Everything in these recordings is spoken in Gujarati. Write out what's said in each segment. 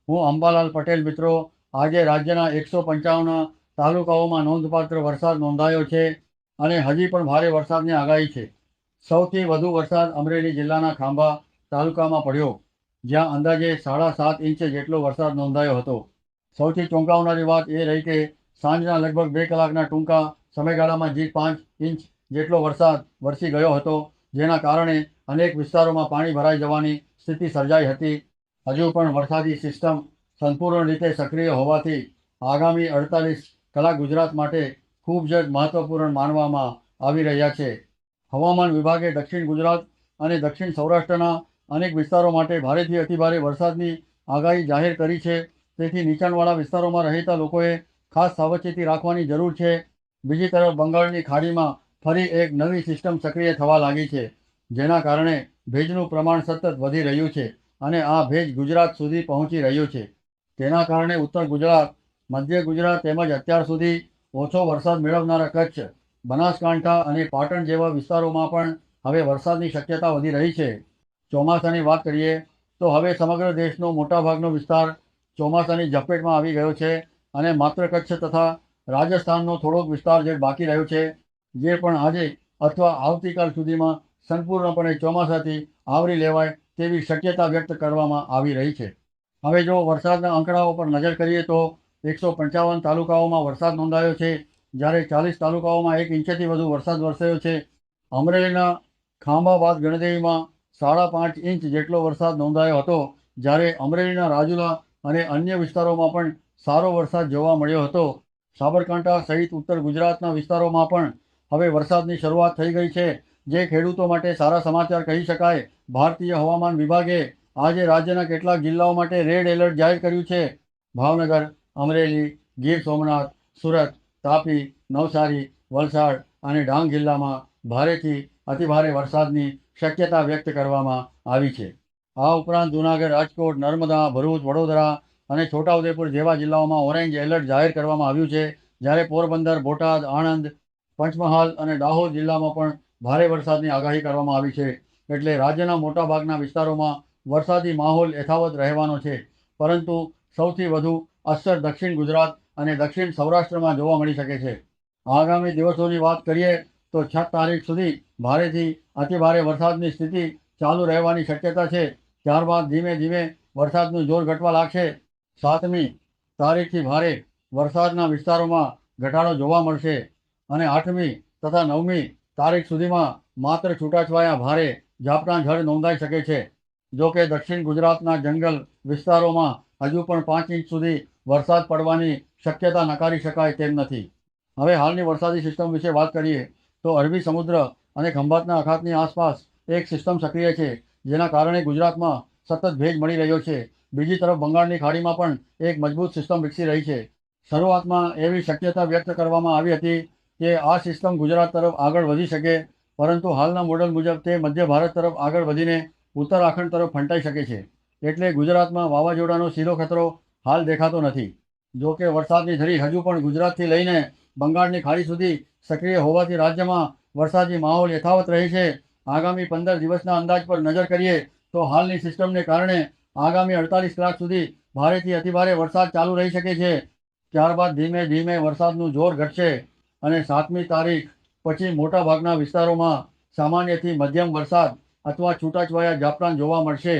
હું અંબાલાલ પટેલ મિત્રો આજે રાજ્યના 155 તાલુકાઓમાં નોંધપાત્ર વરસાદ નોંધાયો છે અને હજી પણ ભારે વરસાદની આગાહી છે. સૌથી વધુ વરસાદ અમરેલી જિલ્લાના ખાંભા તાલુકામાં પડ્યો, જ્યાં અંદાજે 7.5 ઇંચ જેટલો વરસાદ નોંધાયો હતો. સૌથી ચોંકાવનારી વાત એ રહી કે સાંજના લગભગ 2 કલાકના ટૂંકા સમયગાળામાં જ 5 ઇંચ જેટલો વરસાદ વરસી ગયો હતો, જેના કારણે અનેક વિસ્તારોમાં પાણી ભરાઈ જવાની સ્થિતિ સર્જાઈ હતી. હજુ પણ વરસાદી સિસ્ટમ સંપૂર્ણ રીતે સક્રિય હોવાથી આગામી 48 કલાક ગુજરાત માટે ખૂબ જ મહત્વપૂર્ણ માનવામાં આવી રહ્યા છે. હવામાન વિભાગે દક્ષિણ ગુજરાત અને દક્ષિણ સૌરાષ્ટ્રના અનેક વિસ્તારો માટે ભારેથી અતિભારે વરસાદની આગાહી જાહેર કરી છે. તેથી નીચાણવાળા વિસ્તારોમાં રહેતા લોકોએ ખાસ સાવચેતી રાખવાની જરૂર છે. બીજી તરફ બંગાળની ખાડીમાં ફરી એક નવી સિસ્ટમ સક્રિય થવા લાગી છે, જેના કારણે ભેજનું પ્રમાણ સતત વધી રહ્યું છે અને આ ભેજ ગુજરાત સુધી પહોંચી રહ્યું છે. તેના કારણે ઉત્તર ગુજરાત, મધ્ય ગુજરાત તેમજ અત્યાર સુધી ઓછો વરસાદ મેળવનારા કચ્છ, બનાસકાંઠા અને પાટણ જેવા વિસ્તારોમાં પણ હવે વરસાદની શક્યતા વધી રહી છે. ચોમાસાની વાત કરીએ તો હવે સમગ્ર દેશનો મોટાભાગનો વિસ્તાર ચોમાસાની ઝપેટમાં આવી ગયો છે અને માત્ર કચ્છ તથા રાજસ્થાનનો થોડોક વિસ્તાર જે બાકી રહ્યો છે, જે પણ આજે અથવા આવતીકાલ સુધીમાં સંપૂર્ણપણે ચોમાસાથી આવરી લેવાય તેવી શક્યતા વ્યક્ત કરવામાં આવી રહી છે. હવે જો વરસાદના આંકડાઓ પર નજર કરીએ તો 155 તાલુકાઓમાં વરસાદ નોંધાયો છે, જ્યારે 40 તાલુકાઓમાં 1 ઇંચથી વધુ વરસાદ વરસ્યો છે. અમરેલીના ખાંભા બાદ ગણદેવીમાં 5.5 ઇંચ જેટલો વરસાદ નોંધાયો હતો, જ્યારે અમરેલીના રાજુલા અને અન્ય વિસ્તારોમાં પણ સારો વરસાદ જોવા મળ્યો હતો. સાબરકાંઠા સહિત ઉત્તર ગુજરાતના વિસ્તારોમાં પણ હવે વરસાદની શરૂઆત થઈ ગઈ છે, જે ખેડૂતો માટે સારા સમાચાર કહી શકાય. ભારતીય હવામાન વિભાગે આજે રાજ્યના કેટલાક જિલ્લાઓ માટે રેડ એલર્ટ જાહેર કર્યું છે. ભાવનગર, અમરેલી, ગીર સોમનાથ, સુરત, તાપી, નવસારી, વલસાડ અને ડાંગ જિલ્લામાં ભારેથી અતિભારે વરસાદની શક્યતા વ્યક્ત કરવામાં આવી છે. આ ઉપરાંત જૂનાગઢ, રાજકોટ, નર્મદા, ભરૂચ, વડોદરા અને છોટાઉદેપુર જેવા જિલ્લાઓમાં ઓરેન્જ એલર્ટ જાહેર કરવામાં આવ્યું છે, જ્યારે પોરબંદર, બોટાદ, આણંદ, પંચમહાલ અને દાહોદ જિલ્લામાં પણ ભારે વરસાદની આગાહી કરવામાં આવી છે. એટલે રાજ્યના મોટાભાગના વિસ્તારોમાં વરસાદી માહોલ યથાવત રહેવાનો છે, પરંતુ સૌથી વધુ અસર દક્ષિણ ગુજરાત અને દક્ષિણ સૌરાષ્ટ્રમાં જોવા મળી શકે છે. આગામી દિવસોની વાત કરીએ તો 6 તારીખ સુધી ભારેથી અતિભારે વરસાદની સ્થિતિ ચાલુ રહેવાની શક્યતા છે. ત્યારબાદ ધીમે ધીમે વરસાદનું જોર ઘટવા લાગશે. 7મી તારીખથી ભારે વરસાદના વિસ્તારોમાં ઘટાડો જોવા મળશે અને 8મી તથા 9મી તારીખ સુધીમાં માત્ર છૂટાછવાયા ભારે ઝાપટાં નોંધાઈ શકે છે. જો કે દક્ષિણ ગુજરાતના જંગલ વિસ્તારોમાં હજુ પણ 5 ઇંચ સુધી વરસાદ પડવાની શક્યતા નકારી શકાય તેમ નથી. હવે હાલની વરસાદી સિસ્ટમ વિશે વાત કરીએ તો અરબી સમુદ્ર અને ખંભાતના અખાતની આસપાસ એક સિસ્ટમ સક્રિય છે, જેના કારણે ગુજરાતમાં સતત ભેજ મળી રહ્યો છે. બીજી તરફ બંગાળની ખાડીમાં પણ એક મજબૂત સિસ્ટમ વિકસી રહી છે. શરૂઆતમાં એવી શક્યતા વ્યક્ત કરવામાં આવી હતી કે આ સિસ્ટમ ગુજરાત તરફ આગળ વધી શકે, પરંતુ હાલના મોડલ મુજબ તે મધ્ય ભારત તરફ આગળ વધીને ઉત્તરાખંડ તરફ ફંટાઈ શકે છે. એટલે ગુજરાતમાં વાવાઝોડાનો સીધો ખતરો હાલ દેખાતો નથી. જો કે વરસાદની ધરી હજુ પણ ગુજરાતથી લઈને બંગાળની ખાડી સુધી સક્રિય હોવાથી રાજ્યમાં વરસાદી માહોલ યથાવત રહે છે. આગામી 15 દિવસના અંદાજ પર નજર કરીએ તો હાલની સિસ્ટમને કારણે આગામી 48 કલાક સુધી ભારેથી અતિભારે વરસાદ ચાલુ રહી શકે છે. ત્યારબાદ ધીમે ધીમે વરસાદનું જોર ઘટશે અને 7મી તારીખ પછી મોટાભાગના વિસ્તારોમાં સામાન્યથી મધ્યમ વરસાદ અથવા છૂટાછવાયા ઝાપટાં જોવા મળશે.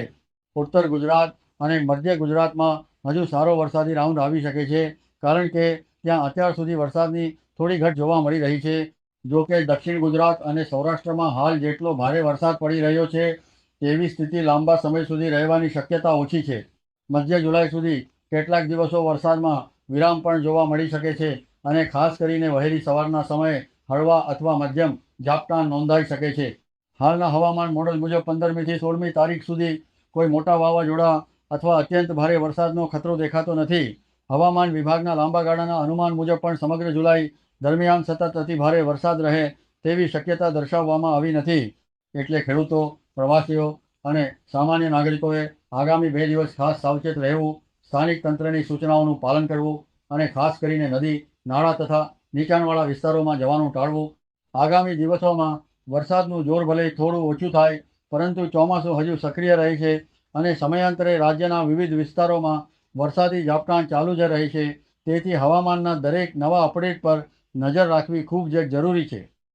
ઉત્તર ગુજરાત અને મધ્ય ગુજરાતમાં હજુ સારો વરસાદી રાઉન્ડ આવી શકે છે, કારણ કે ત્યાં અત્યાર સુધી વરસાદની થોડી ઘટ જોવા મળી રહી છે. જો કે દક્ષિણ ગુજરાત અને સૌરાષ્ટ્રમાં હાલ જેટલો ભારે વરસાદ પડી રહ્યો છે તેવી સ્થિતિ લાંબા સમય સુધી રહેવાની શક્યતા ઓછી છે. મધ્ય જુલાઈ સુધી કેટલાક દિવસો વરસાદમાં વિરામ પણ જોવા મળી શકે છે અને ખાસ કરીને વહેલી સવારના સમયે હળવા અથવા મધ્યમ ઝાપટાં નોંધાઈ શકે છે. હાલના હવામાન મોડલ મુજબ 15મીથી 16મી તારીખ સુધી કોઈ મોટા વાવાઝોડા અથવા અત્યંત ભારે વરસાદનો ખતરો દેખાતો નથી. હવામાન વિભાગના લાંબા ગાળાના અનુમાન મુજબ પણ સમગ્ર જુલાઈ દરમિયાન સતત અતિભારે વરસાદ રહે તેવી શક્યતા દર્શાવવામાં આવી નથી. એટલે ખેડૂતો, પ્રવાસીઓ અને સામાન્ય નાગરિકોએ આગામી 2 દિવસ ખાસ સાવચેત રહેવું, સ્થાનિક તંત્રની સૂચનાઓનું પાલન કરવું અને ખાસ કરીને નદી, નાળા તથા નીચાણવાળા વિસ્તારોમાં જવાનું ટાળવું. આગામી દિવસોમાં વરસાદનું જોર ભલે થોડું ઓછું થાય, પરંતુ ચોમાસું હજુ સક્રિય રહે છે અને સમયાંતરે રાજ્યના વિવિધ વિસ્તારોમાં વરસાદી ઝાપટાં ચાલુ જ રહે છે. તેથી હવામાનના દરેક નવા અપડેટ પર નજર રાખવી ખૂબ જ જરૂરી છે.